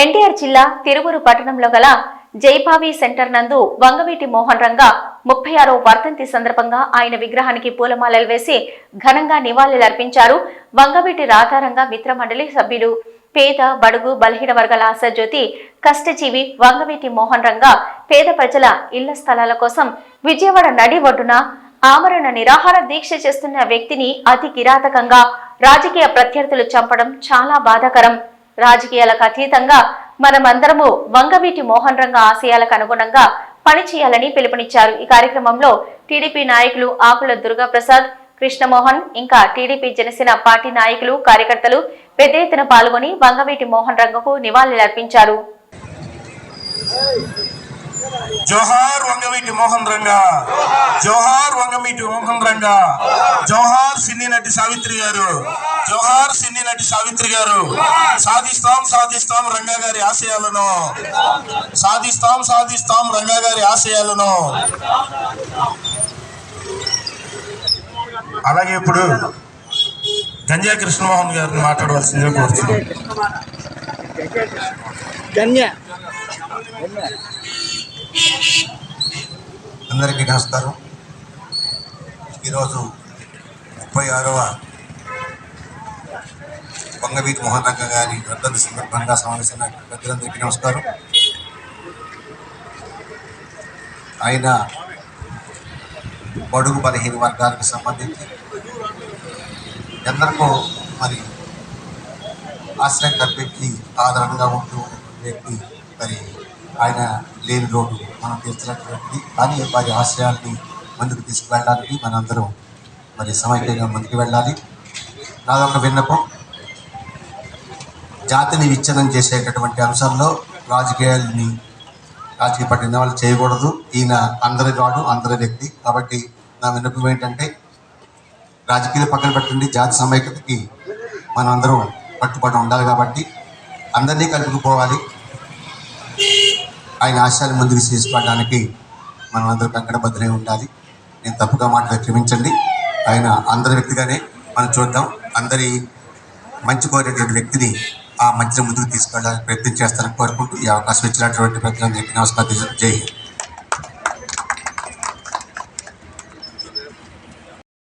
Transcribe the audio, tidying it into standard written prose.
ఎన్టీఆర్ జిల్లా తిరువురు పట్టణంలో గల జైపావి సెంటర్ నందు వంగవీటి మోహన్ రంగ 36వ వర్ధంతి సందర్భంగా ఆయన విగ్రహానికి పూలమాలలు వేసి ఘనంగా నివాళులర్పించారు. వంగవీటి రాధారంగ మిత్రమండలి సభ్యులు, పేద బడుగు బలహీన వర్గాల ఆశాజ్యోతి, కష్టజీవి వంగవీటి మోహన్ రంగ పేద ప్రజల ఇళ్ల స్థలాల కోసం విజయవాడ నడి ఒడ్డున ఆమరణ నిరాహార దీక్ష చేస్తున్న వ్యక్తిని అతి కిరాతకంగా రాజకీయ ప్రత్యర్థులు చంపడం చాలా బాధాకరం. రాజకీయాలకు అతీతంగా మనమందరము వంగవీటి మోహన్ రంగ ఆశయాలకు అనుగుణంగా పనిచేయాలని పిలుపునిచ్చారు. ఈ కార్యక్రమంలో టీడీపీ నాయకులు ఆకుల దుర్గాప్రసాద్, కృష్ణమోహన్, ఇంకా టీడీపీ జనసేన పార్టీ నాయకులు, కార్యకర్తలు పెద్ద ఎత్తున పాల్గొని వంగవీటి మోహన్ రంగకు నివాళులర్పించారు. జోహార్ వంగవీటి మోహన్ రంగ, జోహార్ వంగవీటి మోహన్ రంగ, జోహార్ సినీ నటి సావిత్రి గారు, జోహార్ సినీ నటి సావిత్రి గారు. సాధిస్తాం సాధిస్తాం రంగా గారి ఆశయాలను, సాధిస్తాం సాధిస్తాం రంగా గారి ఆశయాలను. అలాగే ఇప్పుడు గంజా కృష్ణమోహన్ గారిని మాట్లాడవలసిందిగా కోరుతున్నాను. అందరికీ నమస్కారం. ఈరోజు 36వ వంగవీటి మోహన్ రంగ గారి వర్ధంతి సందర్భంగా సమావేశమైన పెద్దలందరికీ నమస్కారం. ఆయన బడుగు బలహీన వర్గాలకు సంబంధించి ఎందరికో మరి ఆశ్రయం కల్పించి ఆదరణగా ఉంటూ వ్యక్తి. మరి ఆయన లేని రోడ్డు మనం తీర్చినటువంటిది. కానీ వారి ఆశయాల్ని ముందుకు తీసుకువెళ్ళడానికి మనందరం మరి సమైక్యంగా ముందుకు వెళ్ళాలి. నాదొక విన్నపం, జాతిని విచ్ఛిన్నం చేసేటటువంటి అంశంలో రాజకీయ పట్టిన వాళ్ళు చేయకూడదు. ఈయన అందరి వాడు, అందరి వ్యక్తి. కాబట్టి నా విన్నపం ఏంటంటే, రాజకీయాలు పక్కన పెట్టండి, జాతి సమైక్యతకి మనం అందరం కట్టుబడి ఉండాలి. కాబట్టి అందరినీ కలుపుకుపోవాలి. ఆయన ఆశయాలు ముందుకు తీసుకోవడానికి మనం అందరూ కంకణబద్ధమై ఉండాలి. నేను తప్పుగా మాట్లాడి క్షమించండి. ఆయన అందరి వ్యక్తిగానే మనం చూద్దాం. అందరి మంచి కోరేటువంటి వ్యక్తిని ఆ మంచిని ముందుకు తీసుకెళ్ళడానికి ప్రయత్నం చేస్తారని కోరుకుంటూ ఈ అవకాశం ఇచ్చినటువంటి ప్రజలందరికీ నమస్కారం. జై హింద్.